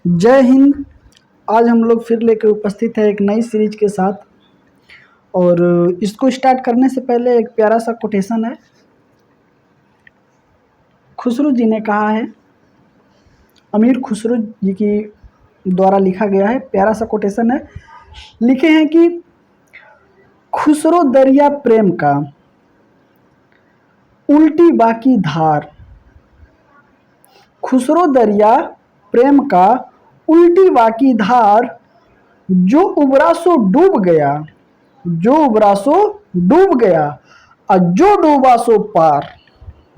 जय हिंद। आज हम लोग फिर लेकर उपस्थित है एक नई सीरीज के साथ। और इसको स्टार्ट करने से पहले एक प्यारा सा कोटेशन है। खुसरो जी ने कहा है, अमीर खुसरो जी की द्वारा लिखा गया है, प्यारा सा कोटेशन है। लिखे हैं कि खुसरो दरिया प्रेम का उल्टी बाकी धार, खुसरो दरिया प्रेम का उल्टी बाकी धार, जो उबरा सो डूब गया, जो उबरा सो डूब गया, और जो डूबा सो पार,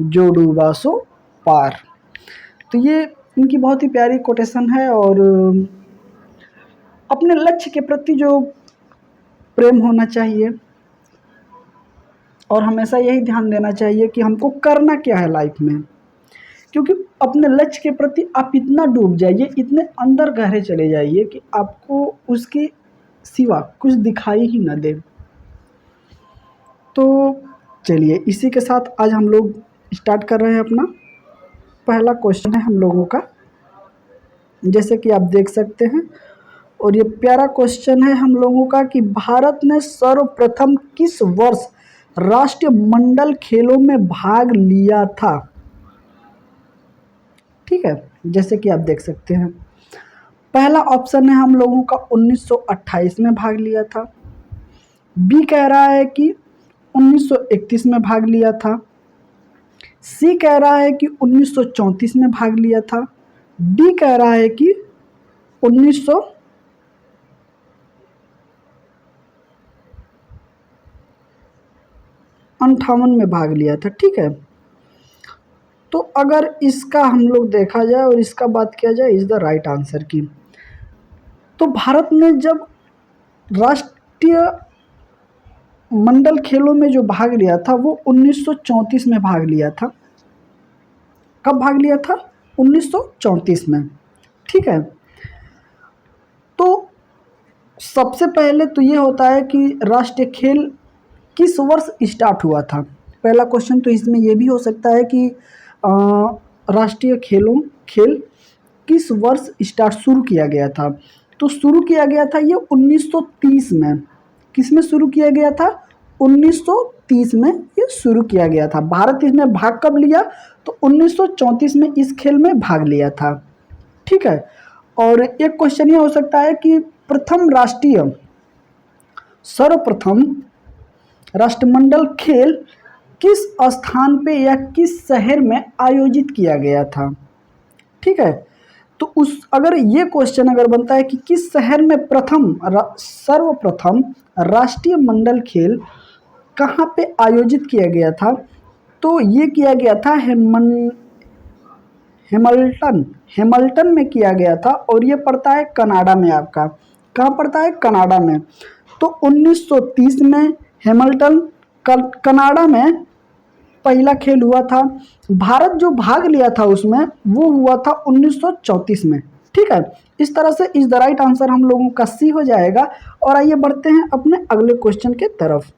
जो डूबा सो पार। तो ये इनकी बहुत ही प्यारी कोटेशन है। और अपने लक्ष्य के प्रति जो प्रेम होना चाहिए और हमेशा यही ध्यान देना चाहिए कि हमको करना क्या है लाइफ में। क्योंकि अपने लक्ष्य के प्रति आप इतना डूब जाइए, इतने अंदर गहरे चले जाइए कि आपको उसके सिवा कुछ दिखाई ही ना दे। तो चलिए इसी के साथ आज हम लोग स्टार्ट कर रहे हैं। अपना पहला क्वेश्चन है हम लोगों का, जैसे कि आप देख सकते हैं। और ये प्यारा क्वेश्चन है हम लोगों का कि भारत ने सर्वप्रथम किस वर्ष राष्ट्रमंडल खेलों में भाग लिया था। ठीक है, जैसे कि आप देख सकते हैं। पहला ऑप्शन है हम लोगों का 1928 में भाग लिया था। बी कह रहा है कि 1931 में भाग लिया था। सी कह रहा है कि 1934 में भाग लिया था। डी कह रहा है कि 1958 में भाग लिया था। ठीक है, तो अगर इसका हम लोग देखा जाए और इसका बात किया जाए इज द राइट आंसर की, तो भारत ने जब राष्ट्रीय मंडल खेलों में जो भाग लिया था वो 1934 में भाग लिया था। कब भाग लिया था? 1934 में। ठीक है, तो सबसे पहले तो ये होता है कि राष्ट्रीय खेल किस वर्ष स्टार्ट हुआ था। पहला क्वेश्चन तो इसमें ये भी हो सकता है कि राष्ट्रीय खेल किस वर्ष स्टार्ट शुरू किया गया था। तो शुरू किया गया था ये 1930 में। किस में शुरू किया गया था? 1930 में ये शुरू किया गया था। भारत इसमें भाग कब लिया? तो 1934 में इस खेल में भाग लिया था। ठीक है, और एक क्वेश्चन ये हो सकता है कि सर्वप्रथम राष्ट्रमंडल खेल किस स्थान पे या किस शहर में आयोजित किया गया था। ठीक है, तो अगर ये क्वेश्चन अगर बनता है कि किस शहर में सर्वप्रथम राष्ट्रीय मंडल खेल कहाँ पे आयोजित किया गया था, तो ये किया गया था हेमल्टन में किया गया था। और ये पड़ता है कनाडा में। आपका कहाँ पड़ता है? कनाडा में। तो 1930 में कनाडा में पहला खेल हुआ था। भारत जो भाग लिया था उसमें वो हुआ था 1934 में। ठीक है, इस तरह से इज द राइट आंसर हम लोगों का सी हो जाएगा। और आइए बढ़ते हैं अपने अगले क्वेश्चन के तरफ।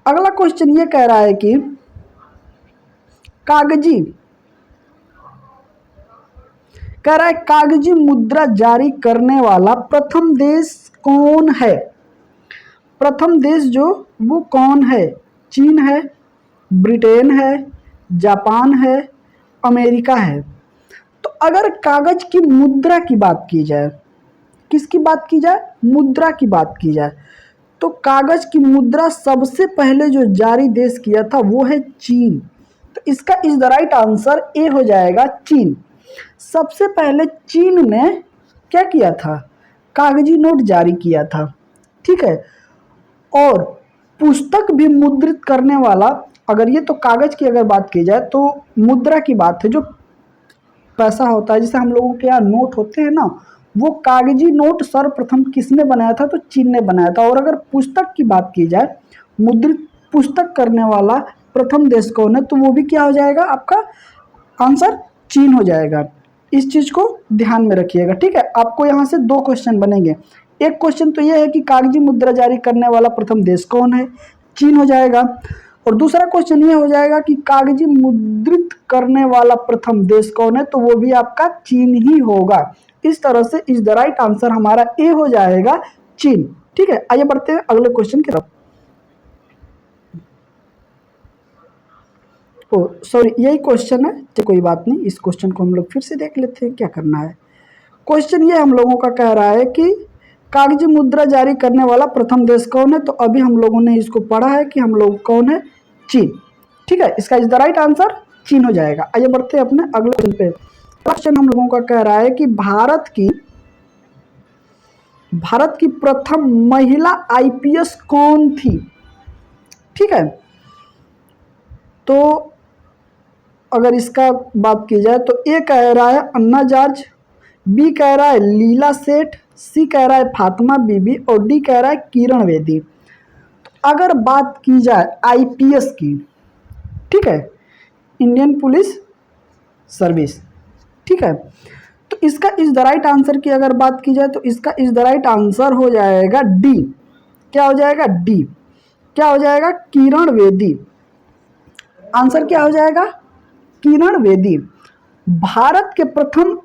अगला क्वेश्चन ये कह रहा है कि कागजी मुद्रा जारी करने वाला प्रथम देश कौन है। प्रथम देश जो वो कौन है? चीन है, ब्रिटेन है, जापान है, अमेरिका है। तो अगर कागज की मुद्रा की बात की जाए, किसकी बात की जाए? मुद्रा की बात की जाए, तो कागज की मुद्रा सबसे पहले जो जारी देश किया था वो है चीन। तो इसका is the right answer A हो जाएगा, चीन। सबसे पहले चीन ने क्या किया था? कागजी नोट जारी किया था। ठीक है, और पुस्तक भी मुद्रित करने वाला, अगर ये तो कागज की अगर बात की जाए तो मुद्रा की बात है, जो पैसा होता है जिसे हम लोगों के यहाँ नोट होते हैं ना, वो कागजी नोट सर्वप्रथम किसने बनाया था? तो चीन ने बनाया था। और अगर पुस्तक की बात की जाए, मुद्रित पुस्तक करने वाला प्रथम देश कौन है, तो वो भी क्या हो जाएगा? आपका आंसर चीन हो जाएगा। इस चीज को ध्यान में रखिएगा। ठीक है, आपको यहाँ से दो क्वेश्चन बनेंगे। एक क्वेश्चन तो ये है कि कागजी मुद्रा जारी करने वाला प्रथम देश कौन है, चीन हो जाएगा। और दूसरा क्वेश्चन ये हो जाएगा कि कागजी मुद्रित करने वाला प्रथम देश कौन है, तो वो भी आपका चीन ही होगा। इस तरह से इज द राइट आंसर हमारा ए हो जाएगा, चीन। ठीक है, आइए बढ़ते हैं अगले क्वेश्चन की तरफ। ओ सॉरी, यही क्वेश्चन है तो कोई बात नहीं, इस क्वेश्चन को हम लोग फिर से देख लेते हैं क्या करना है। क्वेश्चन ये हम लोगों का कह रहा है कि कागजी मुद्रा जारी करने वाला प्रथम देश कौन है, तो अभी हम लोगों ने इसको पढ़ा है कि हम लोग कौन है, चीन। ठीक है, इसका इज द राइट आंसर चीन हो जाएगा। आइए बढ़ते हैं अपने अगले क्वेश्चन पे। क्वेश्चन हम लोगों का कह रहा है कि भारत की प्रथम महिला आईपीएस कौन थी। ठीक है, तो अगर इसका बात की जाए तो ए कह रहा है अन्ना जॉर्ज, बी कह रहा है लीला सेठ, सी कह रहा है फातिमा बीबी और डी कह रहा है किरण बेदी। तो अगर बात की जाए आईपीएस की, ठीक है, इंडियन पुलिस सर्विस, ठीक है, तो इसका इज द राइट आंसर की अगर बात की जाए तो इसका इज द राइट आंसर हो जाएगा डी। क्या हो जाएगा, डी। क्या हो जाएगा, किरण बेदी। आंसर क्या हो जाएगा, किरण बेदी। भारत के प्रथम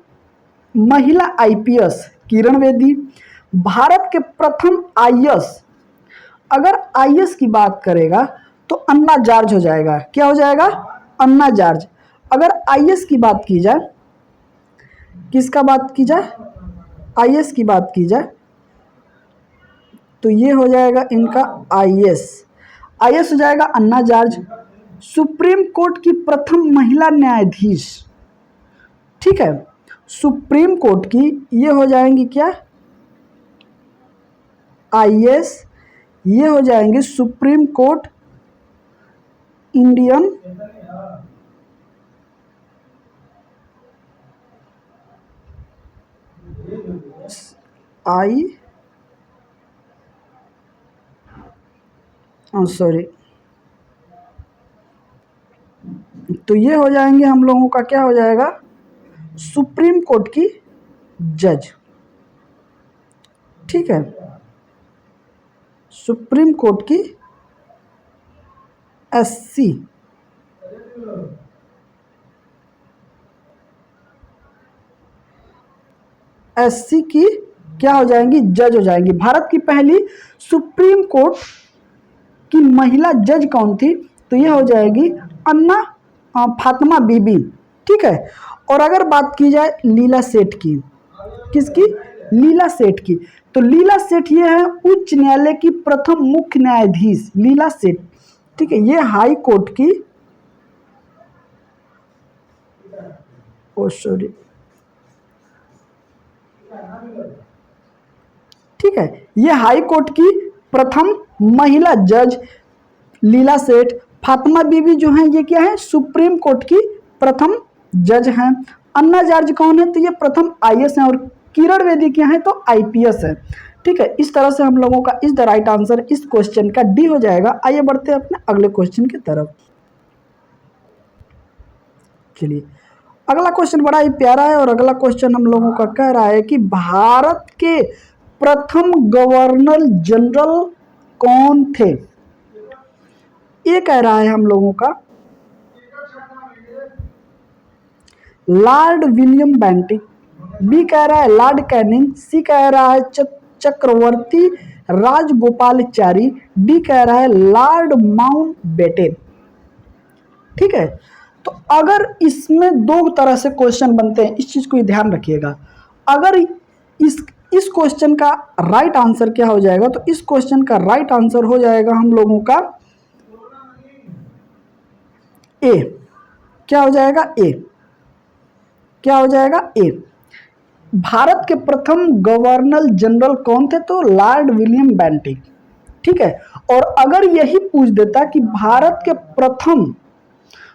महिला आईपीएस किरण बेदी। भारत के प्रथम आईएएस, अगर आईएएस की बात करेगा तो अन्ना जॉर्ज हो जाएगा। क्या हो जाएगा, अन्ना जॉर्ज। अगर आईएएस की बात की जाए, किसका बात की जाए, आईएएस की बात की जाए तो ये हो जाएगा इनका आईएएस। आईएएस हो जाएगा अन्ना जॉर्ज। सुप्रीम कोर्ट की प्रथम महिला न्यायाधीश, ठीक है, सुप्रीम कोर्ट की ये हो जाएंगी क्या, आईएएस। ये हो जाएंगे सुप्रीम कोर्ट इंडियन सॉरी, तो ये हो जाएंगे हम लोगों का क्या हो जाएगा, सुप्रीम कोर्ट की जज। ठीक है, सुप्रीम कोर्ट की एससी, एससी की क्या हो जाएंगी, जज हो जाएंगी। भारत की पहली सुप्रीम कोर्ट की महिला जज कौन थी, तो ये हो जाएगी अन्ना फातिमा बीबी। ठीक है, और अगर बात की जाए लीला सेठ की, किसकी, लीला सेठ की, तो लीला सेठ ये है उच्च न्यायालय की प्रथम मुख्य न्यायाधीश लीला सेठ। ठीक है, ये हाई कोर्ट की, ओ सॉरी, ठीक है, ये हाई कोर्ट की प्रथम महिला जज लीला सेठ। फातिमा बीबी जो हैं ये क्या है, सुप्रीम कोर्ट की प्रथम जज हैं। अन्ना जॉर्ज कौन है, तो ये प्रथम आईएएस हैं। और किरण बेदी क्या है, तो आईपीएस है। ठीक है, इस तरह से हम लोगों का इज द राइट आंसर इस क्वेश्चन का डी हो जाएगा। आइए बढ़ते हैं अपने अगले क्वेश्चन की तरफ। चलिए, अगला क्वेश्चन बड़ा ही प्यारा है और अगला क्वेश्चन हम लोगों का कह रहा है कि भारत के प्रथम गवर्नर जनरल कौन थे। ये कह रहा है हम लोगों का लॉर्ड विलियम बेंटिक, बी कह रहा है लॉर्ड कैनिंग, सी कह रहा है चक्रवर्ती राजगोपालचारी, डी कह रहा है लॉर्ड माउंटबेटन। ठीक है, तो अगर इसमें दो तरह से क्वेश्चन बनते हैं, इस चीज को ध्यान रखिएगा। अगर इस क्वेश्चन का राइट आंसर क्या हो जाएगा, तो इस क्वेश्चन का राइट आंसर हो जाएगा हम लोगों का ए। क्या हो जाएगा, ए। क्या हो जाएगा, ए। भारत के प्रथम गवर्नर जनरल कौन थे, तो लॉर्ड विलियम बेंटिक। ठीक है, और अगर यही पूछ देता कि भारत के प्रथम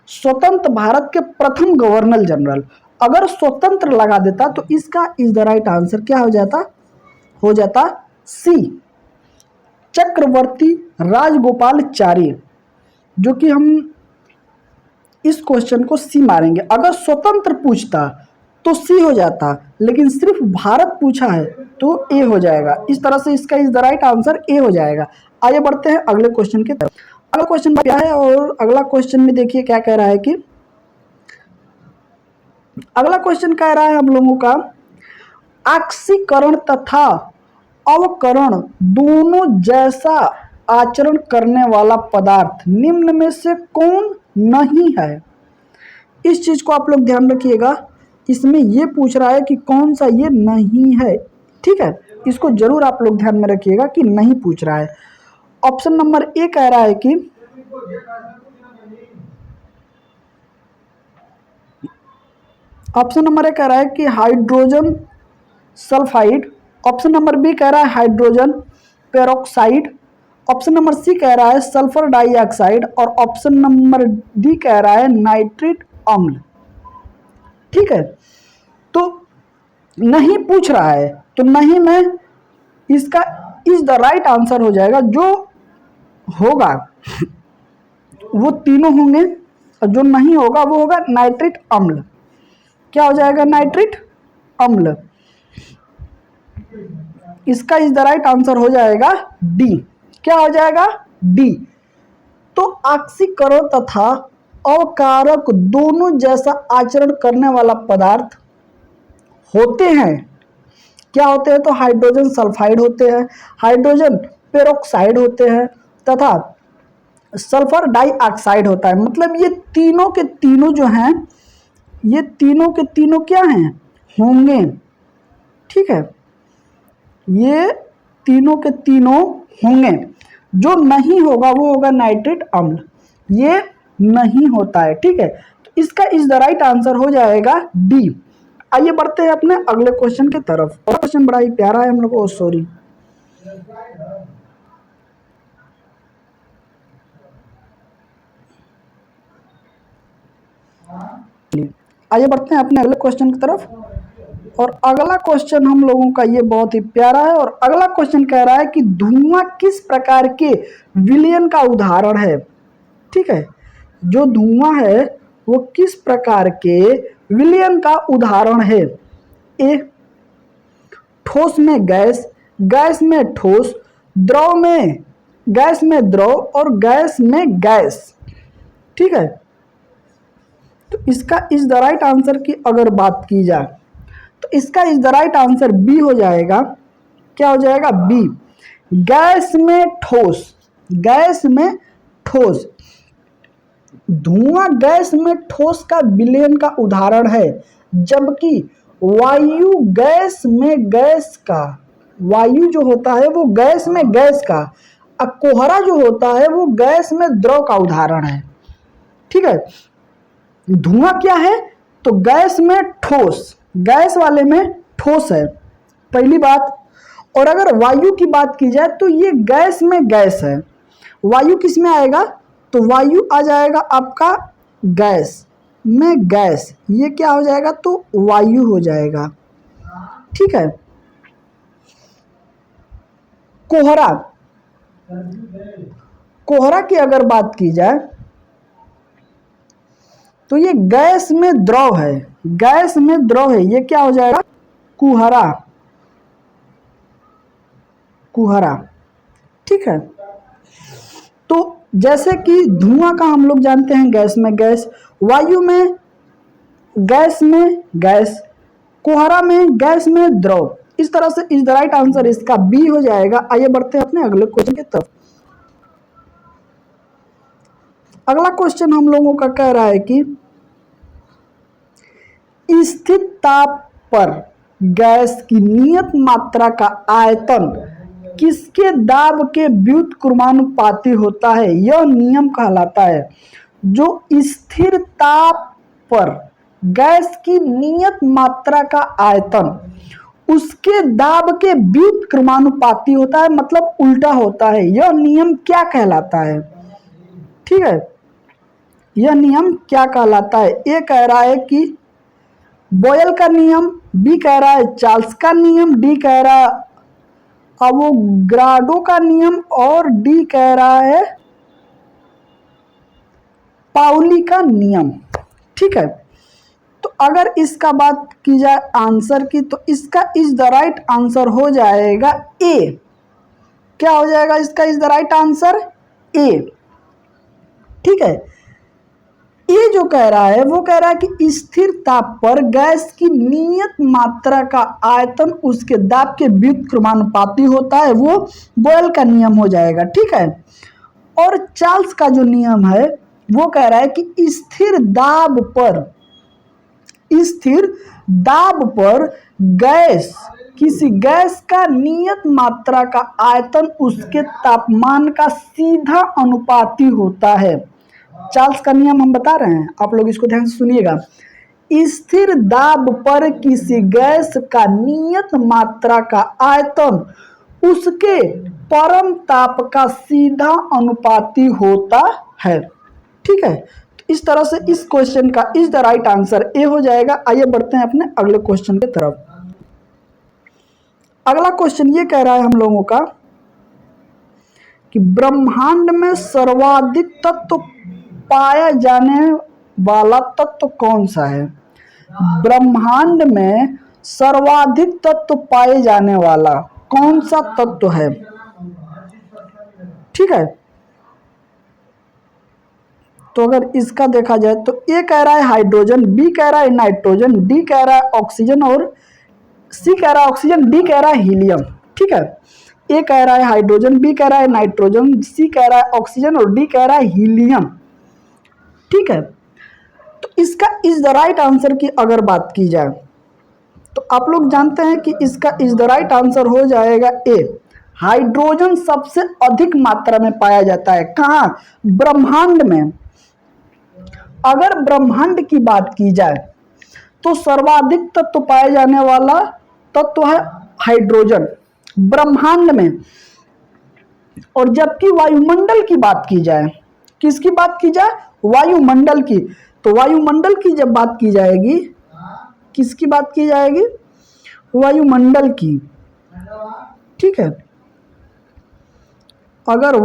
स्वतंत्र भारत के प्रथम गवर्नर जनरल, अगर स्वतंत्र लगा देता तो इसका इज द राइट आंसर क्या हो जाता सी, चक्रवर्ती राजगोपालचारी, जो कि हम इस क्वेश्चन को सी मारेंगे। अगर स्वतंत्र पूछता तो सी हो जाता, लेकिन सिर्फ भारत पूछा है तो ए हो जाएगा। इस तरह से इसका is the right answer A हो जाएगा। आइए बढ़ते हैं अगले क्वेश्चन की तरफ। अगला क्वेश्चन क्या है, और अगला क्वेश्चन में देखिए क्या कह रहा है कि अगला क्वेश्चन कह रहा है हम लोगों का, ऑक्सीकरण तथा अवकरण दोनों जैसा आचरण करने वाला पदार्थ निम्न में से कौन नहीं है। इस चीज को आप लोग ध्यान रखिएगा, इसमें ये पूछ रहा है कि कौन सा ये नहीं है, ठीक है, इसको जरूर आप लोग ध्यान में रखिएगा कि नहीं पूछ रहा है। ऑप्शन नंबर ए कह रहा है कि ऑप्शन नंबर ए कह रहा है कि hydrogen sulphide. Option number B कह रहा है hydrogen peroxide. Option number C कह रहा है सल्फर डाइऑक्साइड। और ऑप्शन नंबर डी कह रहा है नाइट्रिक अम्ल। ठीक है, तो नहीं पूछ रहा है, तो नहीं में इसका इज द राइट आंसर हो जाएगा। जो होगा वो तीनों होंगे, और जो नहीं होगा वो होगा नाइट्रिक अम्ल। क्या हो जाएगा? नाइट्रिक अम्ल। इसका इज द राइट आंसर हो जाएगा डी। क्या हो जाएगा? डी। तो ऑक्सीकरण तथा अवकारक दोनों जैसा आचरण करने वाला पदार्थ होते हैं। क्या होते हैं? तो हाइड्रोजन सल्फाइड होते हैं, हाइड्रोजन पेरोक्साइड होते हैं, तथा सल्फर डाइऑक्साइड होता है। मतलब ये तीनों के तीनों जो हैं, ये तीनों के तीनों क्या हैं? होंगे। ठीक है, ये तीनों के तीनों होंगे। जो नहीं होगा वो होगा नाइट्रिक अम्ल, ये नहीं होता है। ठीक है, तो इसका इज द राइट आंसर हो जाएगा डी। आइए बढ़ते हैं अपने अगले क्वेश्चन की तरफ। और क्वेश्चन बड़ा ही प्यारा है हम लोग को, सॉरी, आइए बढ़ते हैं अपने अगले क्वेश्चन की तरफ। और अगला क्वेश्चन हम लोगों का ये बहुत ही प्यारा है। और अगला क्वेश्चन कह रहा है कि धुआं किस प्रकार के विलयन का उदाहरण है। ठीक है, जो धुआं है वो किस प्रकार के विलयन का उदाहरण है। ए, ठोस में गैस, गैस में ठोस, द्रव में गैस में द्रव, और गैस में गैस। ठीक है, तो इसका इज द राइट आंसर की अगर बात की जाए तो इसका is the right answer B हो जाएगा। क्या हो जाएगा? बी। गैस में ठोस, गैस में ठोस। धुआं गैस में ठोस का विलयन का उदाहरण है, जबकि वायु गैस में गैस का, वायु जो होता है वो गैस में गैस का, और कोहरा जो होता है वो गैस में द्रव का उदाहरण है। ठीक है, धुआं क्या है? तो गैस में ठोस, गैस वाले में ठोस है, पहली बात। और अगर वायु की बात की जाए तो ये गैस में गैस है। वायु किस में आएगा? तो वायु आ जाएगा आपका गैस में गैस, ये क्या हो जाएगा? तो वायु हो जाएगा। ठीक है, कोहरा, कोहरा की अगर बात की जाए तो ये गैस में द्रव है, गैस में द्रव है, ये क्या हो जाएगा? कुहरा, कुहरा। ठीक है, तो जैसे कि धुआं का हम लोग जानते हैं गैस में गैस, वायु में गैस में गैस, कोहरा में गैस में द्रव। इस तरह से इज द राइट आंसर इसका बी हो जाएगा। आइए बढ़ते हैं अपने अगले क्वेश्चन की तरफ। अगला क्वेश्चन हम लोगों का कह रहा है कि स्थिर ताप पर गैस की नियत मात्रा का आयतन किसके दाब के व्युत्क्रमानुपाती होता है? यह नियम कहलाता है। जो स्थिर ताप पर गैस की नियत मात्रा का आयतन उसके दाब के व्युत्क्रमानुपाती होता है, मतलब उल्टा होता है। यह नियम क्या कहलाता है? ठीक है, यह नियम क्या कहलाता है? ए कह रहा है कि बॉयल का नियम, बी कह रहा है चार्ल्स का नियम, डी कह रहा है अवोगाड्रो का नियम, और डी कह रहा है पाउली का नियम। ठीक है, तो अगर इसका बात की जाए आंसर की तो इसका इज द राइट आंसर हो जाएगा ए। क्या हो जाएगा इसका इज द राइट आंसर? ए। ठीक है। ये जो कह रहा है वो कह रहा है कि स्थिर ताप पर गैस की नियत मात्रा का आयतन उसके दाब के व्युत्क्रमानुपाती होता है, वो बॉयल का नियम हो जाएगा। ठीक है। और चार्ल्स का जो नियम है वो कह रहा है कि स्थिर दाब पर गैस किसी गैस का नियत मात्रा का आयतन उसके तापमान का सीधा अनुपाती होता है। चार्ल्स का नियम हम बता रहे हैं, आप लोग इसको ध्यान से सुनिएगा। स्थिर दाब पर किसी गैस का नियत मात्रा का आयतन उसके परम ताप का सीधा अनुपाती होता है। ठीक है। तो इस तरह से इस क्वेश्चन का is the right answer A हो जाएगा। आइए बढ़ते हैं अपने अगले क्वेश्चन की तरफ। अगला क्वेश्चन ये कह रहा है हम लोगों का कि ब्रह्मांड में सर्वाधिक तत्व पाया जाने वाला तत्व कौन सा है। ब्रह्मांड में सर्वाधिक तत्व पाए जाने वाला कौन सा तत्व है। ठीक है। तो अगर इसका देखा जाए तो ए कह रहा है हाइड्रोजन, बी कह रहा है नाइट्रोजन, डी कह रहा है ऑक्सीजन और सी कह रहा है ऑक्सीजन, डी कह रहा है हीलियम। ठीक है। ए कह रहा है हाइड्रोजन, बी कह रहा है नाइट्रोजन, सी कह रहा है ऑक्सीजन और डी कह रहा है हीलियम। ठीक है। तो इसका इज द राइट आंसर की अगर बात की जाए तो आप लोग जानते हैं कि इसका इज द राइट आंसर हो जाएगा ए। हाइड्रोजन सबसे अधिक मात्रा में पाया जाता है। कहाँ? ब्रह्मांड में। अगर ब्रह्मांड की बात की जाए तो सर्वाधिक तत्व पाए जाने वाला तत्व है हाइड्रोजन ब्रह्मांड में। और जबकि वायुमंडल की बात की जाए, किसकी बात की जाए? वायुमंडल की। तो वायुमंडल की जब बात की जाएगी, किसकी बात की जाएगी? वायुमंडल की। ठीक है। अगर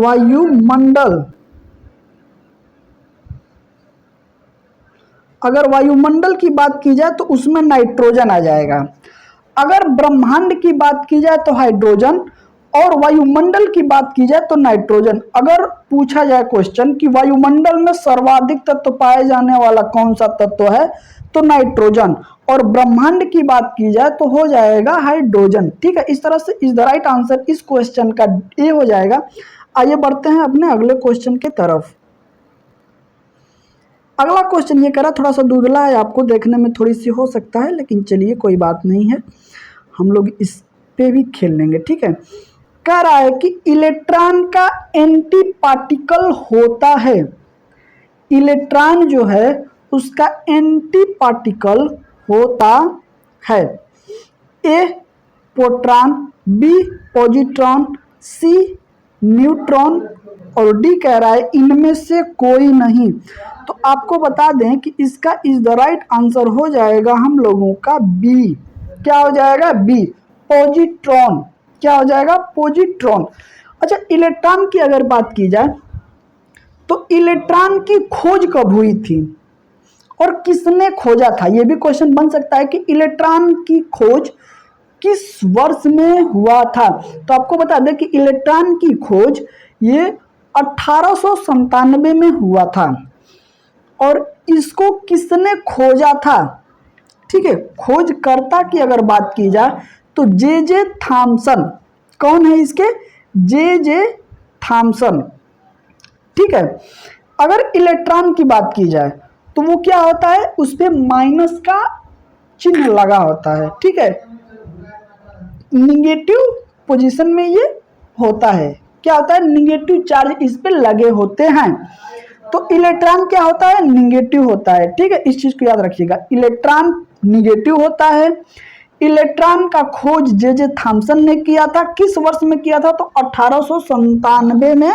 वायुमंडल की बात की जाए तो उसमें नाइट्रोजन आ जाएगा। अगर ब्रह्मांड की बात की जाए तो हाइड्रोजन और वायुमंडल की बात की जाए तो नाइट्रोजन। अगर पूछा जाए क्वेश्चन कि वायुमंडल में सर्वाधिक तत्व पाए जाने वाला कौन सा तत्व है तो नाइट्रोजन, और ब्रह्मांड की बात की जाए तो हो जाएगा हाइड्रोजन। ठीक है। इस तरह से इज द राइट आंसर इस क्वेश्चन का ए हो जाएगा। आइए बढ़ते हैं अपने अगले क्वेश्चन की तरफ। अगला क्वेश्चन ये करा, थोड़ा सा धुंधला है, आपको देखने में थोड़ी सी हो सकता है, लेकिन चलिए कोई बात नहीं है, हम लोग इस पे भी खेल लेंगे। ठीक है। कह रहा है कि इलेक्ट्रॉन का एंटी पार्टिकल होता है। इलेक्ट्रॉन जो है उसका एंटी पार्टिकल होता है। ए प्रोटॉन, बी पॉजिट्रॉन, सी न्यूट्रॉन और डी कह रहा है इनमें से कोई नहीं। तो आपको बता दें कि इसका इज द राइट आंसर हो जाएगा हम लोगों का बी। क्या हो जाएगा? B positron. क्या हो जाएगा? पॉजिट्रॉन। अच्छा, इलेक्ट्रॉन की अगर बात की जाए तो इलेक्ट्रॉन की खोज कब हुई थी और किसने खोजा था? यह भी क्वेश्चन बन सकता है कि इलेक्ट्रॉन की खोज किस वर्ष में हुआ था। तो आपको बता दें कि इलेक्ट्रॉन की खोज ये 1897 में हुआ था। और इसको किसने खोजा था? ठीक है। खोजकर्ता की अगर बात की जाए तो जे थॉमसन। कौन है इसके? J Thomson. ठीक है। अगर इलेक्ट्रॉन की बात की जाए तो वो क्या होता है? उस पे माइनस का चिन्ह लगा होता है। ठीक है। निगेटिव पोजीशन में ये होता है। क्या होता है? निगेटिव चार्ज इस पे लगे होते हैं। तो इलेक्ट्रॉन क्या होता है? निगेटिव होता है। ठीक है। इस चीज को याद रखिएगा, इलेक्ट्रॉन निगेटिव होता है। इलेक्ट्रॉन का खोज जे थॉमसन ने किया था। किस वर्ष में किया था? तो 1897 में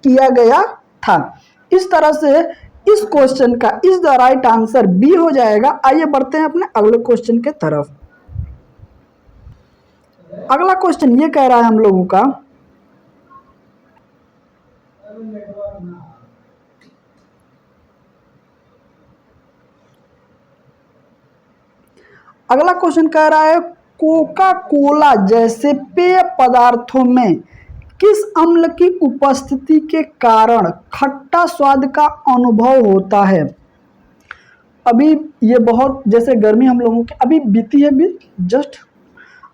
किया गया था। इस तरह से इस क्वेश्चन का is the right answer B हो जाएगा। आइए बढ़ते हैं अपने अगले क्वेश्चन के तरफ। अगला क्वेश्चन ये कह रहा है हम लोगों का अगला क्वेश्चन कह रहा है कोका कोला जैसे पेय पदार्थों में किस अम्ल की उपस्थिति के कारण खट्टा स्वाद का अनुभव होता है? अभी ये बहुत, जैसे गर्मी हम लोगों की अभी बीती है, भी जस्ट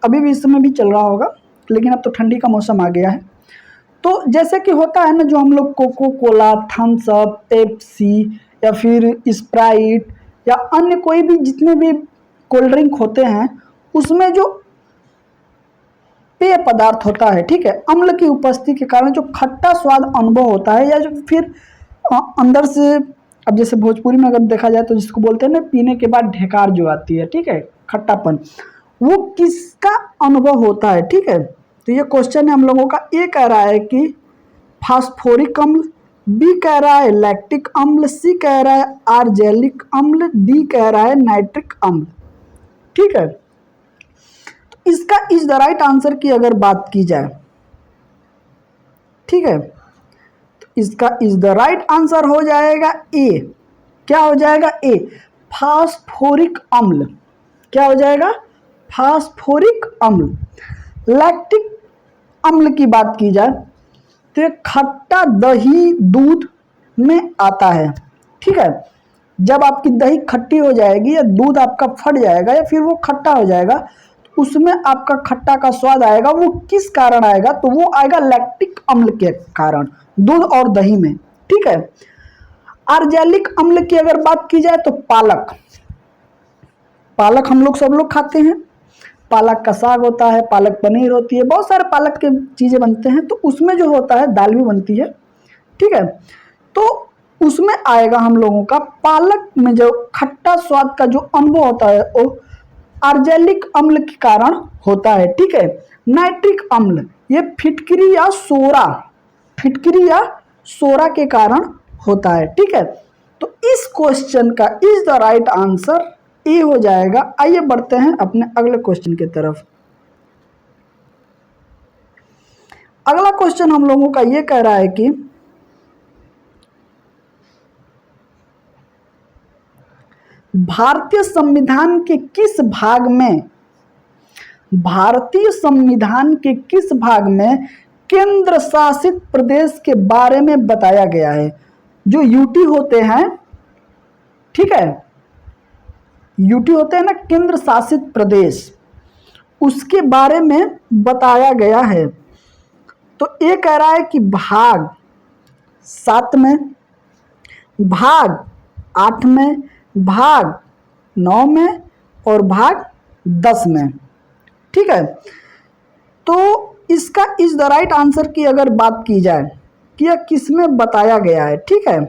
अभी भी इस समय भी चल रहा होगा, लेकिन अब तो ठंडी का मौसम आ गया है। तो जैसे कि होता है ना, जो हम लोग Coca Cola, Thums Up, Pepsi या फिर स्प्राइट या अन्य कोई भी जितने भी कोल्ड ड्रिंक होते हैं, उसमें जो पेय पदार्थ होता है, ठीक है, अम्ल की उपस्थिति के कारण जो खट्टा स्वाद अनुभव होता है, या जो फिर अंदर से, अब जैसे भोजपुरी में अगर देखा जाए तो जिसको बोलते हैं ना, पीने के बाद ढेकार जो आती है, ठीक है, खट्टापन, वो किसका अनुभव होता है? ठीक है, तो ये क्वेश्चन है हम लोगों का। ए कह रहा है कि फास्फोरिक अम्ल, बी कह रहा है लैक्टिक अम्ल, सी कह रहा है आर्जेलिक अम्ल, डी कह रहा है नाइट्रिक अम्ल। ठीक है, तो इसका इज द राइट आंसर की अगर बात की जाए, ठीक है, तो इसका इज द राइट आंसर हो जाएगा ए। क्या हो जाएगा? ए, फास्फोरिक अम्ल। क्या हो जाएगा? फास्फोरिक अम्ल। लैक्टिक अम्ल की बात की जाए तो ये खट्टा दही दूध में आता है। ठीक है, जब आपकी दही खट्टी हो जाएगी या दूध आपका फट जाएगा या फिर वो खट्टा हो जाएगा, तो उसमें आपका खट्टा का स्वाद आएगा। वो किस कारण आएगा? तो वो आएगा लैक्टिक अम्ल के कारण, दूध और दही में। ठीक है, आर्जेलिक अम्ल की अगर बात की जाए तो पालक, पालक हम लोग सब लोग खाते हैं, पालक का साग होता है, पालक पनीर होती है, बहुत सारे पालक के चीज़ें बनते हैं, तो उसमें जो होता है दाल भी बनती है। ठीक है, तो उसमें आएगा हम लोगों का पालक में जो खट्टा स्वाद का जो अनुभव होता है वो आर्जेलिक अम्ल के कारण होता है। ठीक है, नाइट्रिक अम्ल ये फिटकरी या सोरा, फिटकरी या सोरा के कारण होता है। ठीक है, तो इस क्वेश्चन का is the right answer A हो जाएगा। आइए बढ़ते हैं अपने अगले क्वेश्चन की तरफ। अगला क्वेश्चन हम लोगों का ये कह रहा है कि भारतीय संविधान के किस भाग में, भारतीय संविधान के किस भाग में केंद्र शासित प्रदेश के बारे में बताया गया है? जो यूटी होते हैं, ठीक है, यूटी होते हैं ना, केंद्र शासित प्रदेश, उसके बारे में बताया गया है। तो ये कह रहा है कि भाग 7 में, भाग 8 में, भाग 9 में और भाग 10 में। ठीक है, तो इसका इज द राइट आंसर की अगर बात की जाए कि यह किस में बताया गया है, ठीक है,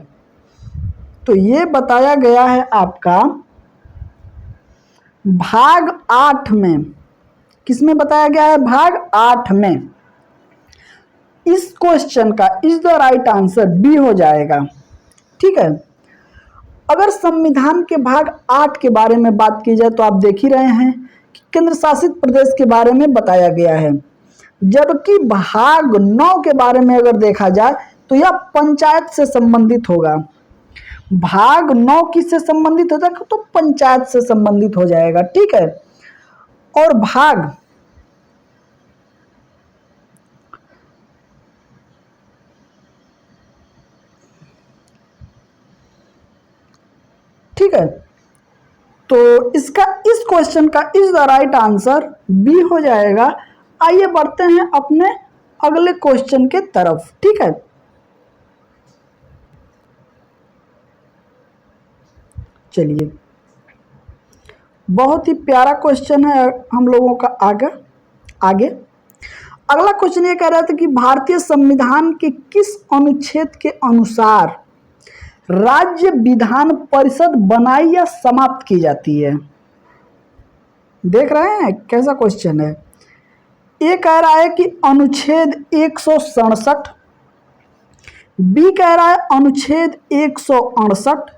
तो ये बताया गया है आपका भाग 8 में। किस में बताया गया है? भाग 8 में। इस क्वेश्चन का is the right answer B हो जाएगा। ठीक है, अगर संविधान के भाग 8 के बारे में बात की जाए तो आप देख ही रहे हैं कि केंद्र शासित प्रदेश के बारे में बताया गया है, जबकि भाग 9 के बारे में अगर देखा जाए तो यह पंचायत से संबंधित होगा। भाग 9 किससे संबंधित होता है? तो पंचायत से संबंधित हो जाएगा। ठीक है, और भाग, ठीक है, तो इसका इस क्वेश्चन का is the right answer B हो जाएगा। आइए बढ़ते हैं अपने अगले क्वेश्चन के तरफ। ठीक है, चलिए, बहुत ही प्यारा क्वेश्चन है हम लोगों का। आगे आगे अगला क्वेश्चन ये कह रहा था कि भारतीय संविधान के किस अनुच्छेद के अनुसार राज्य विधान परिषद बनाई या समाप्त की जाती है? देख रहे हैं कैसा क्वेश्चन है। ए कह रहा है कि अनुच्छेद 167, बी कह रहा है अनुच्छेद 168,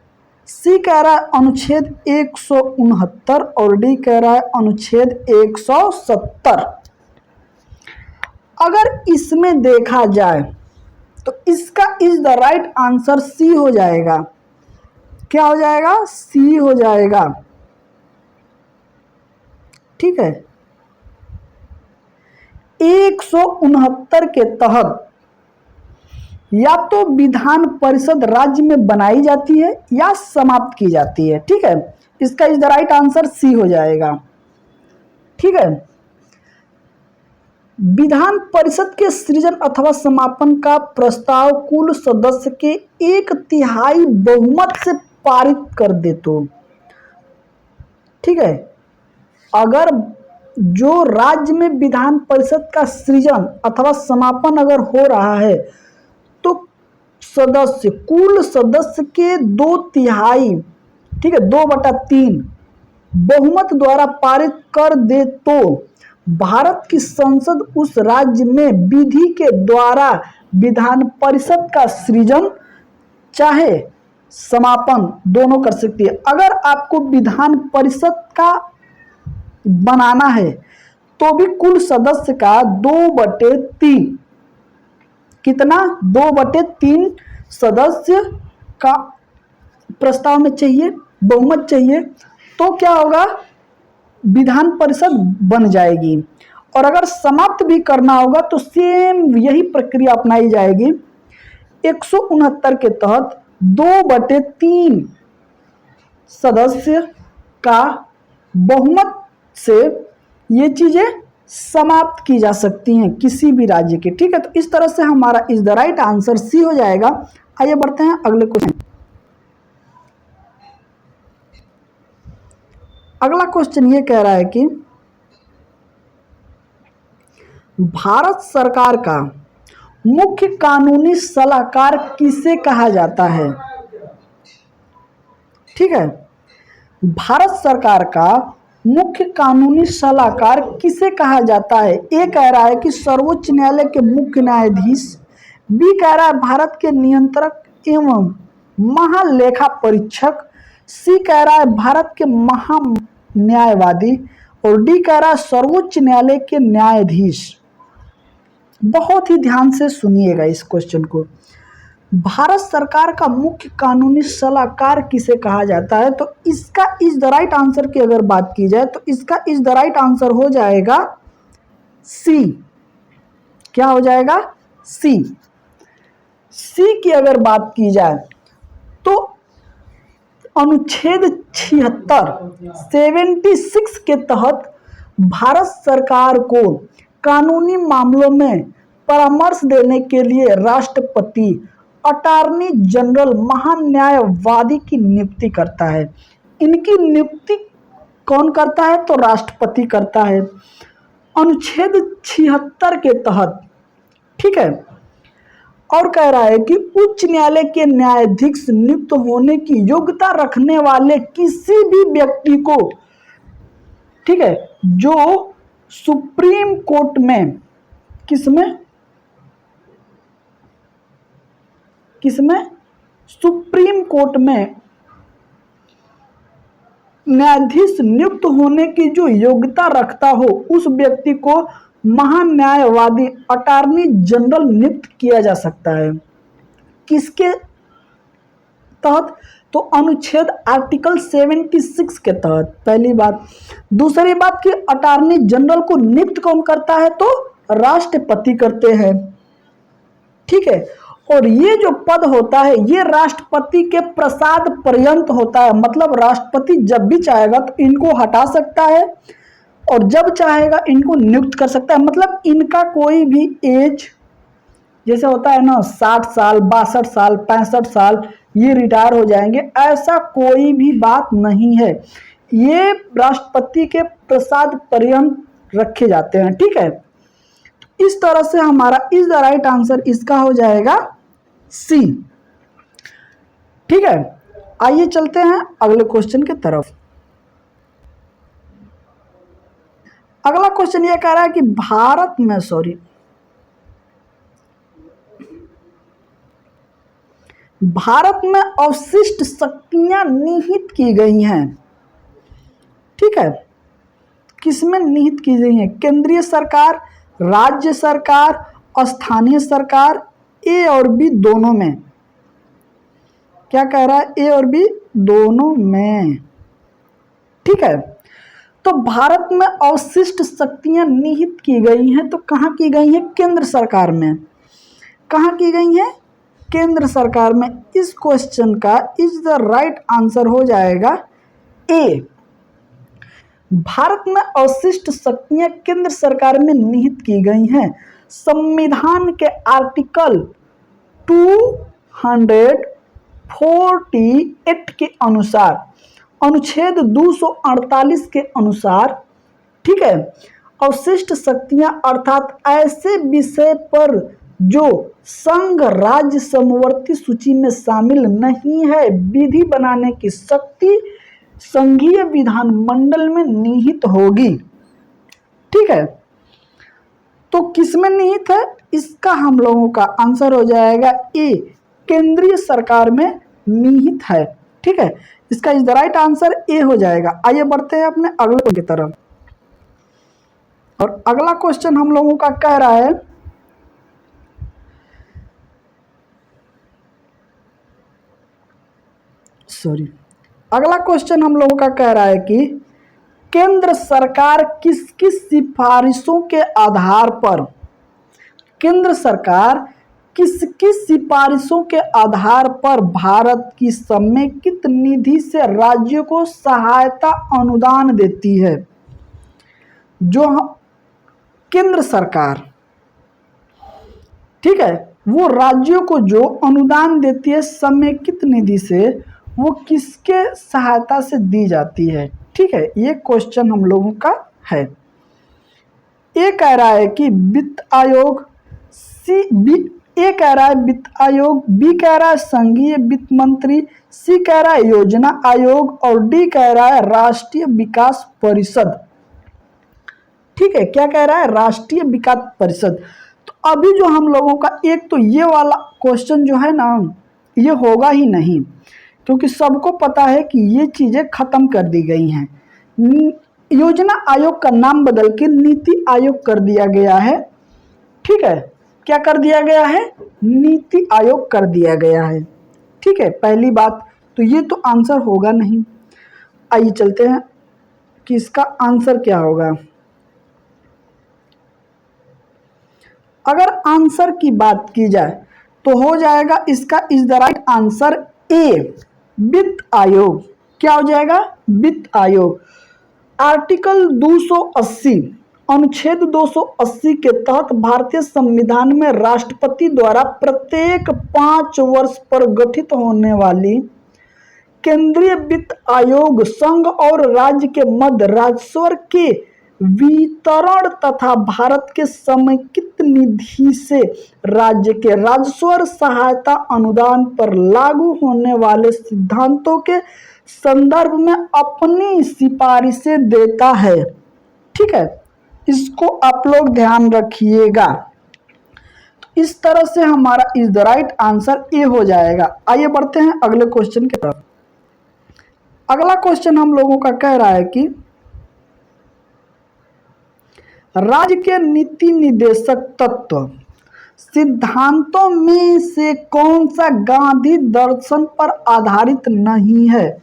सी कह रहा है अनुच्छेद 169 और डी कह रहा है अनुच्छेद 170। अगर इसमें देखा जाए तो इसका is the right answer C हो जाएगा। क्या हो जाएगा? सी हो जाएगा। ठीक है, 169 के तहत या तो विधान परिषद राज्य में बनाई जाती है या समाप्त की जाती है। ठीक है, इसका is the right answer C हो जाएगा। ठीक है, विधान परिषद के सृजन अथवा समापन का प्रस्ताव कुल सदस्य के 1/3 बहुमत से पारित कर दे तो। ठीक है, अगर जो राज्य में विधान परिषद का सृजन अथवा समापन अगर हो रहा है तो सदस्य, कुल सदस्य के 2/3, ठीक है, 2/3 बहुमत द्वारा पारित कर दे तो भारत की संसद उस राज्य में विधि के द्वारा विधान परिषद का सृजन चाहे समापन दोनों कर सकती है। अगर आपको विधान परिषद का बनाना है तो भी कुल सदस्य का 2/3, कितना, 2/3 सदस्य का प्रस्ताव में चाहिए, बहुमत चाहिए, तो क्या होगा, विधान परिषद बन जाएगी। और अगर समाप्त भी करना होगा तो सेम यही प्रक्रिया अपनाई जाएगी। 169 के तहत 2/3 सदस्य का बहुमत से ये चीजें समाप्त की जा सकती हैं किसी भी राज्य के। ठीक है, तो इस तरह से हमारा is the right answer C हो जाएगा। आइए बढ़ते हैं अगले क्वेश्चन। अगला क्वेश्चन ये कह रहा है कि भारत सरकार का मुख्य कानूनी सलाहकार किसे कहा जाता है। ठीक है, भारत सरकार का मुख्य कानूनी सलाहकार किसे कहा जाता है। ए कह रहा है कि सर्वोच्च न्यायालय के मुख्य न्यायाधीश, बी कह रहा है भारत के नियंत्रक एवं महालेखा परीक्षक, सी कह रहा है भारत के महान्यायवादी और डी कह रहा है सर्वोच्च न्यायालय के न्यायाधीश। बहुत ही ध्यान से सुनिएगा इस क्वेश्चन को। भारत सरकार का मुख्य कानूनी सलाहकार किसे कहा जाता है, तो इसका इज द राइट आंसर की अगर बात की जाए तो इसका इज द राइट आंसर हो जाएगा सी। क्या हो जाएगा, सी। सी की अगर बात की जाए तो अनुच्छेद 76 के तहत भारत सरकार को कानूनी मामलों में परामर्श देने के लिए राष्ट्रपति अटॉर्नी जनरल महान्यायवादी की नियुक्ति करता है। इनकी नियुक्ति कौन करता है, तो राष्ट्रपति करता है। अनुच्छेद 76 के तहत, ठीक है, और कह रहा है कि उच्च न्यायालय के न्यायाधीश नियुक्त होने की योग्यता रखने वाले किसी भी व्यक्ति को, ठीक है, जो सुप्रीम कोर्ट में, किसमें सुप्रीम कोर्ट में न्यायाधीश नियुक्त होने की जो योग्यता रखता हो उस व्यक्ति को महान्यायवादी अटॉर्नी जनरल नियुक्त किया जा सकता है। किसके तहत, तो अनुच्छेद आर्टिकल 76 के तहत, पहली बात। दूसरी बात कि अटॉर्नी जनरल को नियुक्त कौन करता है, तो राष्ट्रपति करते हैं। ठीक है, और ये जो पद होता है ये राष्ट्रपति के प्रसाद पर्यंत होता है, मतलब राष्ट्रपति जब भी चाहेगा तो इनको हटा सकता है और जब चाहेगा इनको नियुक्त कर सकता है। मतलब इनका कोई भी एज, जैसे होता है ना 60 साल, 62 साल, 65 साल, ये रिटायर हो जाएंगे, ऐसा कोई भी बात नहीं है। ये राष्ट्रपति के प्रसाद पर्यंत रखे जाते हैं। ठीक है, इस तरह से हमारा इज द राइट आंसर इसका हो जाएगा सी। ठीक है, आइए चलते हैं अगले क्वेश्चन की तरफ। अगला क्वेश्चन ये कह रहा है कि भारत में अवशिष्ट शक्तियां निहित की गई हैं। ठीक है, किसमें निहित की गई हैं, केंद्रीय सरकार, राज्य सरकार, स्थानीय सरकार, ए और बी दोनों में। क्या कह रहा है, ए और बी दोनों में। ठीक है, तो भारत में अवशिष्ट शक्तियां निहित की गई हैं, तो कहाँ की गई हैं? केंद्र सरकार में। कहाँ की गई हैं? केंद्र सरकार में। इस क्वेश्चन का इज द राइट आंसर हो जाएगा ए। भारत में अवशिष्ट शक्तियां केंद्र सरकार में निहित की गई हैं। संविधान के आर्टिकल 248 के अनुसार, अनुच्छेद 248 के अनुसार, ठीक है, अवशिष्ट शक्तियां अर्थात ऐसे विषय पर जो संघ राज्य समवर्ती सूची में शामिल नहीं है, विधि बनाने की शक्ति संघीय विधानमंडल में निहित होगी। ठीक है, तो किसमें निहित है? इसका हम लोगों का आंसर हो जाएगा ए, केंद्रीय सरकार में निहित है। ठीक है, इसका is the right answer A हो जाएगा। आइए बढ़ते हैं अपने अगले की तरफ। और अगला क्वेश्चन हम लोगों का कह रहा है, अगला क्वेश्चन हम लोगों का कह रहा है कि केंद्र सरकार किसकी सिफारिशों के आधार पर, केंद्र सरकार किसकी सिफारिशों के आधार पर भारत की समेकित निधि से राज्यों को सहायता अनुदान देती है? जो केंद्र सरकार, ठीक है, वो राज्यों को जो अनुदान देती है समेकित निधि से, वो किसके सहायता से दी जाती है? ठीक है, ये क्वेश्चन हम लोगों का है। ए कह रहा है कि वित्त आयोग, ए कह रहा है वित्त आयोग, बी कह रहा है संघीय वित्त मंत्री, सी कह रहा है योजना आयोग और डी कह रहा है राष्ट्रीय विकास परिषद। ठीक है, क्या कह रहा है? राष्ट्रीय विकास परिषद। तो अभी जो हम लोगों का एक तो ये वाला क्वेश्चन जो है ना, ये होगा ही नहीं, क्योंकि सबको पता है कि ये चीजें खत्म कर दी गई हैं। योजना आयोग का नाम बदल के नीति आयोग कर दिया गया है। ठीक है, क्या कर दिया गया है? नीति आयोग कर दिया गया है। ठीक है, पहली बात तो ये तो आंसर होगा नहीं। आइए चलते हैं कि इसका आंसर क्या होगा। अगर आंसर की बात की जाए तो हो जाएगा इसका is the right answer A, वित्त आयोग। क्या हो जाएगा? वित्त आयोग। आर्टिकल 280, अनुच्छेद 280 के तहत भारतीय संविधान में राष्ट्रपति द्वारा प्रत्येक 5 वर्ष पर गठित होने वाली केंद्रीय वित्त आयोग संघ और राज्य के मध्य राजस्व के वितरण तथा भारत के समेकित निधि से राज्य के राजस्व सहायता अनुदान पर लागू होने वाले सिद्धांतों के संदर्भ में अपनी सिफारिशें देता है। ठीक है, इसको आप लोग ध्यान रखिएगा। तो इस तरह से हमारा is the right answer A हो जाएगा। आइए बढ़ते हैं अगले क्वेश्चन की तरफ। अगला क्वेश्चन हम लोगों का कह रहा है कि राज्य के नीति निर्देशक तत्व सिद्धांतों में से कौन सा गांधी दर्शन पर आधारित नहीं है?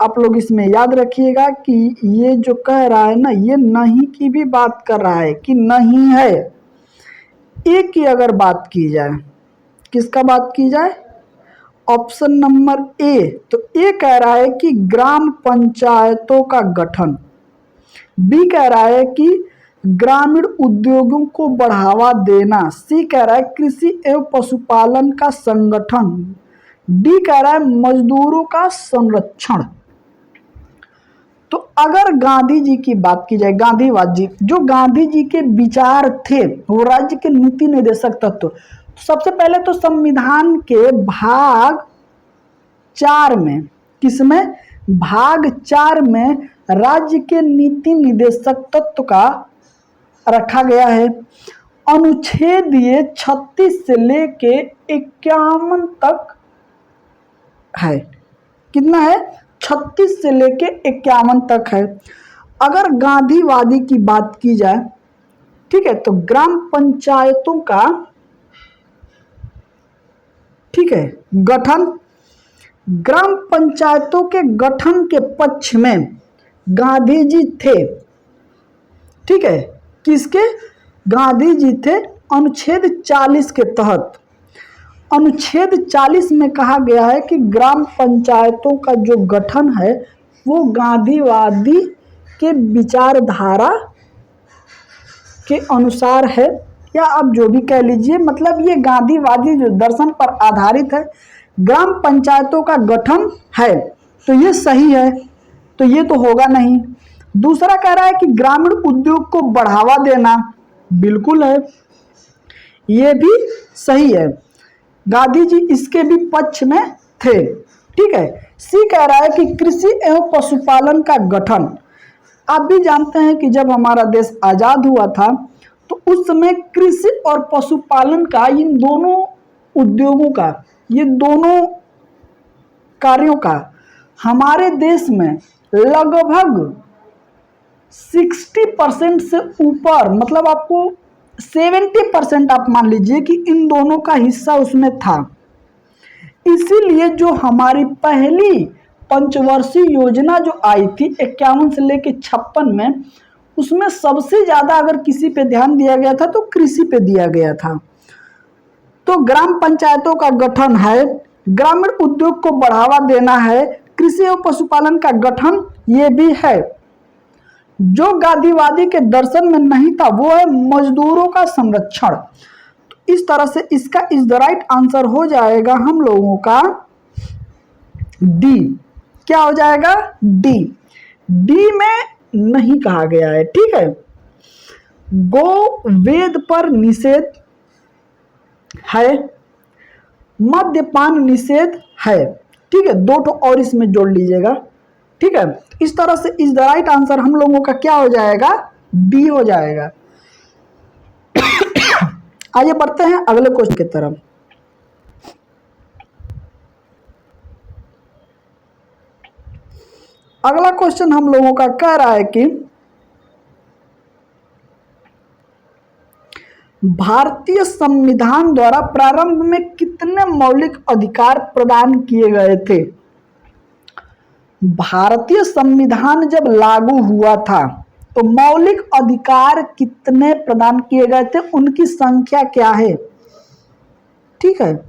आप लोग इसमें याद रखिएगा कि ये जो कह रहा है ना, ये नहीं की भी बात कर रहा है कि नहीं है। एक की अगर बात की जाए, किसका बात की जाए? ऑप्शन नंबर ए, तो ए कह रहा है कि ग्राम पंचायतों का गठन, बी कह रहा है कि ग्रामीण उद्योगों को बढ़ावा देना, सी कह रहा है कृषि एवं पशुपालन का संगठन, डी कह रहा है मजदूरों का संरक्षण। तो अगर गांधी जी की बात की जाए, गांधीवाद जी, जो गांधी जी के विचार थे वो राज्य के नीति निर्देशक तत्व, तो सबसे पहले तो संविधान के भाग 4 में, किसमें? भाग 4 में राज्य के नीति निर्देशक तत्व का रखा गया है। अनुच्छेद ये 36 से लेके 51 तक है। कितना है? 36 से लेके 51 तक है। अगर गांधीवादी की बात की जाए, ठीक है, तो ग्राम पंचायतों का, ठीक है, गठन, ग्राम पंचायतों के गठन के पक्ष में गांधी जी थे। ठीक है, किसके? गांधी जी थे अनुच्छेद 40 के तहत। अनुच्छेद 40 में कहा गया है कि ग्राम पंचायतों का जो गठन है वो गांधीवादी के विचारधारा के अनुसार है, या आप जो भी कह लीजिए, मतलब ये गांधीवादी जो दर्शन पर आधारित है, ग्राम पंचायतों का गठन है, तो ये सही है, तो ये तो होगा नहीं। दूसरा कह रहा है कि ग्रामीण उद्योग को बढ़ावा देना, बिल्कुल है, ये भी सही है, गांधी जी इसके भी पक्ष में थे। ठीक है। सी कह रहा है कि कृषि एवं पशुपालन का गठन। आप भी जानते हैं कि जब हमारा देश आजाद हुआ था तो उस समय कृषि और पशुपालन का, इन दोनों उद्योगों का, ये दोनों कार्यों का हमारे देश में लगभग 60% से ऊपर, मतलब आपको 70% आप मान लीजिए कि इन दोनों का हिस्सा उसमें था। इसीलिए जो हमारी पहली पंचवर्षीय योजना जो आई थी 51 से लेकर 56 में, उसमें सबसे ज्यादा अगर किसी पे ध्यान दिया गया था तो कृषि पे दिया गया था। तो ग्राम पंचायतों का गठन है, ग्रामीण उद्योग को बढ़ावा देना है, कृषि एवं पशुपालन का गठन ये भी है। जो गांधीवादी के दर्शन में नहीं था वो है मजदूरों का संरक्षण। तो इस तरह से इसका इज द राइट आंसर हो जाएगा हम लोगों का डी। क्या हो जाएगा? डी। डी में नहीं कहा गया है। ठीक है। गो वेद पर निषेध है, मद्यपान निषेध है। ठीक है, दो तो और इसमें जोड़ लीजिएगा। ठीक है, इस तरह से इज द राइट आंसर हम लोगों का क्या हो जाएगा? डी हो जाएगा। आइए बढ़ते हैं अगले क्वेश्चन की तरफ। अगला क्वेश्चन हम लोगों का कह रहा है कि भारतीय संविधान द्वारा प्रारंभ में कितने मौलिक अधिकार प्रदान किए गए थे? भारतीय संविधान जब लागू हुआ था तो मौलिक अधिकार कितने प्रदान किए गए थे, उनकी संख्या क्या है? ठीक है,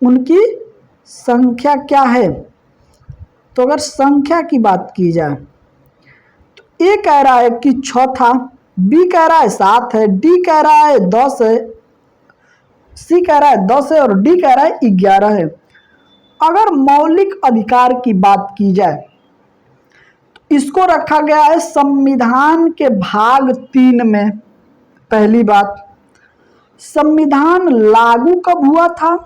उनकी संख्या क्या है? तो अगर संख्या की बात की जाए तो ए कह रहा है कि 6 था, बी कह रहा है 7 है, डी कह रहा है 10 है, सी कह रहा है 10 है और डी कह रहा है 11 है। अगर मौलिक अधिकार की बात की जाए तो इसको रखा गया है संविधान के भाग 3 में। पहली बात, संविधान लागू कब हुआ था?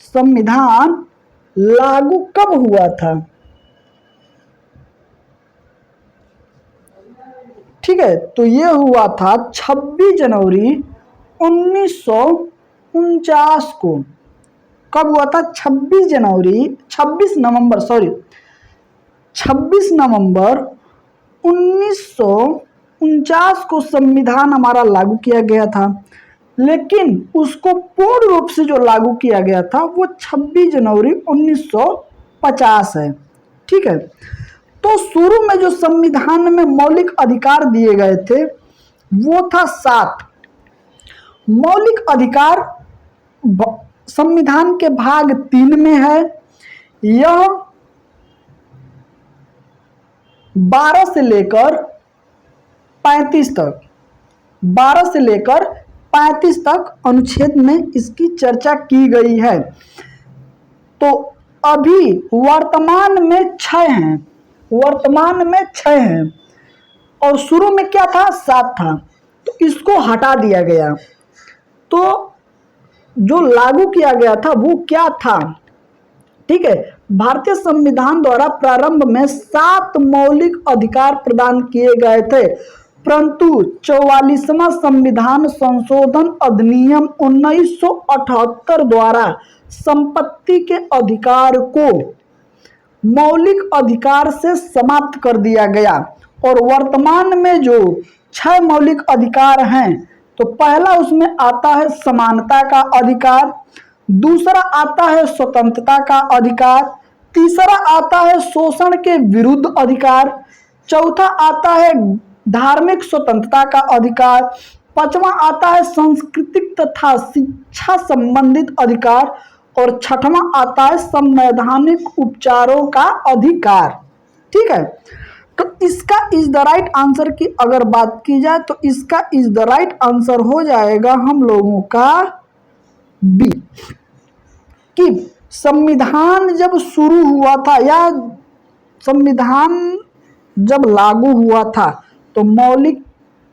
संविधान लागू कब हुआ था? ठीक है, तो ये हुआ था 26 जनवरी 1949 को। कब हुआ था? 26 नवंबर 1949 को संविधान हमारा लागू किया गया था, लेकिन उसको पूर्ण रूप से जो लागू किया गया था वो 26 जनवरी 1950 है। ठीक है, तो शुरू में जो संविधान में मौलिक अधिकार दिए गए थे वो था 7 मौलिक अधिकार। संविधान के भाग 3 में है। यह 12 से लेकर 35 तक अनुच्छेद में इसकी चर्चा की गई है। तो अभी वर्तमान में 6 हैं और शुरू में क्या था? 7 था, तो इसको हटा दिया गया। तो जो लागू किया गया था वो क्या था? ठीक है, भारतीय संविधान द्वारा प्रारंभ में 7 मौलिक अधिकार प्रदान किए गए थे, परंतु 44वां संविधान संशोधन अधिनियम 1978 द्वारा संपत्ति के अधिकार को मौलिक अधिकार से समाप्त कर दिया गया और वर्तमान में जो 6 मौलिक अधिकार हैं, तो पहला उसमें आता है समानता का अधिकार, दूसरा आता है स्वतंत्रता का अधिकार, तीसरा आता है शोषण के विरुद्ध अधिकार, चौथा आता है धार्मिक स्वतंत्रता का अधिकार, पांचवा आता है सांस्कृतिक तथा शिक्षा संबंधित अधिकार और छठवां आता है संवैधानिक उपचारों का अधिकार। ठीक है, तो इसका इज द राइट आंसर की अगर बात की जाए तो इसका इज द राइट आंसर हो जाएगा हम लोगों का बी, कि संविधान जब शुरू हुआ था या संविधान जब लागू हुआ था तो मौलिक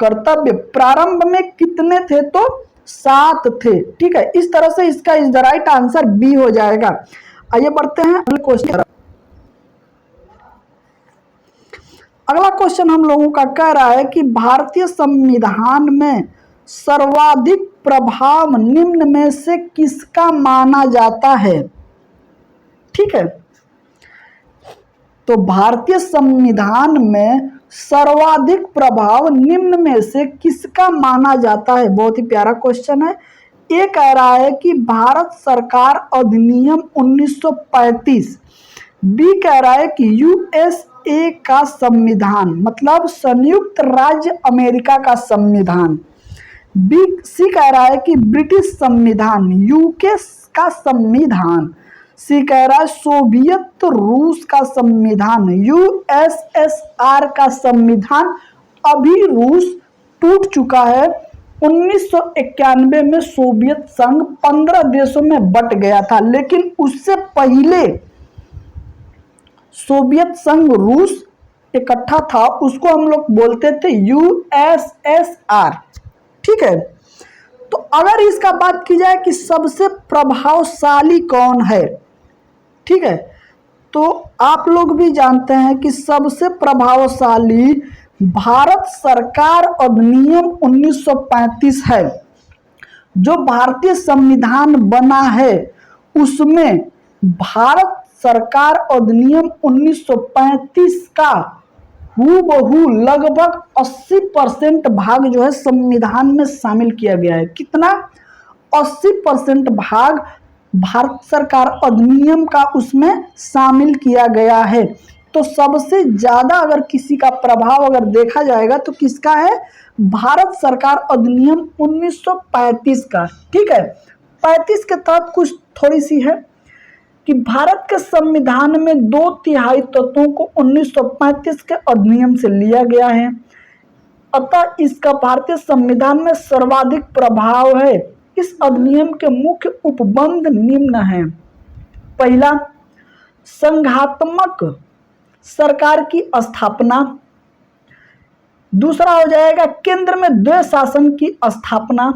कर्तव्य प्रारंभ में कितने थे, तो 7 थे। ठीक है, इस तरह से इसका is the right answer B हो जाएगा। आइए बढ़ते हैं अगले क्वेश्चन। अगला क्वेश्चन हम लोगों का कह रहा है कि भारतीय संविधान में सर्वाधिक प्रभाव निम्न में से किसका माना जाता है। ठीक है, तो भारतीय संविधान में सर्वाधिक प्रभाव निम्न में से किसका माना जाता है। बहुत ही प्यारा क्वेश्चन है। ये कह रहा है कि भारत सरकार अधिनियम 1935, बी कह रहा है कि यूएसए का संविधान मतलब संयुक्त राज्य अमेरिका का संविधान, बी सी कह रहा है कि ब्रिटिश संविधान यूके का संविधान, सी कह रहा है सोवियत रूस का संविधान यूएसएसआर का संविधान। अभी रूस टूट चुका है। 1991 में सोवियत संघ 15 देशों में बट गया था, लेकिन उससे पहले सोवियत संघ रूस इकट्ठा था, उसको हम लोग बोलते थे यूएसएसआर। ठीक है, तो अगर इसका बात की जाए कि सबसे प्रभावशाली कौन है, ठीक है, तो आप लोग भी जानते हैं कि सबसे प्रभावशाली भारत सरकार अधिनियम 1935 है। जो भारतीय संविधान बना है उसमें भारत सरकार अधिनियम 1935 का हूबहू लगभग 80% भाग जो है संविधान में शामिल किया गया है। कितना? 80% भाग भारत सरकार अधिनियम का उसमें शामिल किया गया है। तो सबसे ज्यादा अगर किसी का प्रभाव अगर देखा जाएगा तो किसका है? भारत सरकार अधिनियम 1935 का। ठीक है, 35 के तहत कुछ थोड़ी सी है कि भारत के संविधान में 2/3 तत्वों को 1935 के अधिनियम से लिया गया है, अतः इसका भारतीय संविधान में सर्वाधिक प्रभाव है। इस अधिनियम के मुख्य उपबंध निम्न हैं। पहला, संघात्मक सरकार की स्थापना। दूसरा हो जाएगा केंद्र में द्वैध शासन की स्थापना।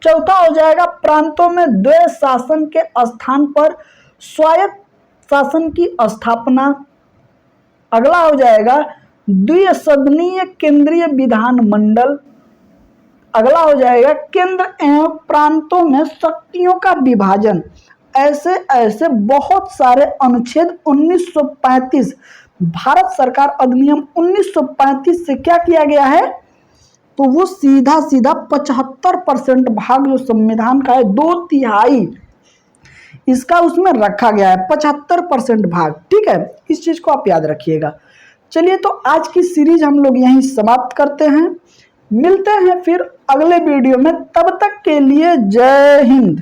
चौथा हो जाएगा प्रांतों में द्वैध शासन के स्थान पर स्वायत्त शासन की स्थापना। अगला हो जाएगा द्विसदनीय केंद्रीय विधानमंडल। अगला हो जाएगा केंद्र एवं प्रांतों में शक्तियों का विभाजन। ऐसे ऐसे बहुत सारे अनुच्छेद 1935 भारत सरकार अधिनियम 1935 से क्या किया गया है, तो वो सीधा सीधा 75% भाग जो संविधान का है 2/3 इसका उसमें रखा गया है, 75% भाग। ठीक है, इस चीज को आप याद रखिएगा। चलिए, तो आज की सीरीज हम लोग यहीं समाप्त करते हैं। मिलते हैं फिर अगले वीडियो में, तब तक के लिए जय हिंद।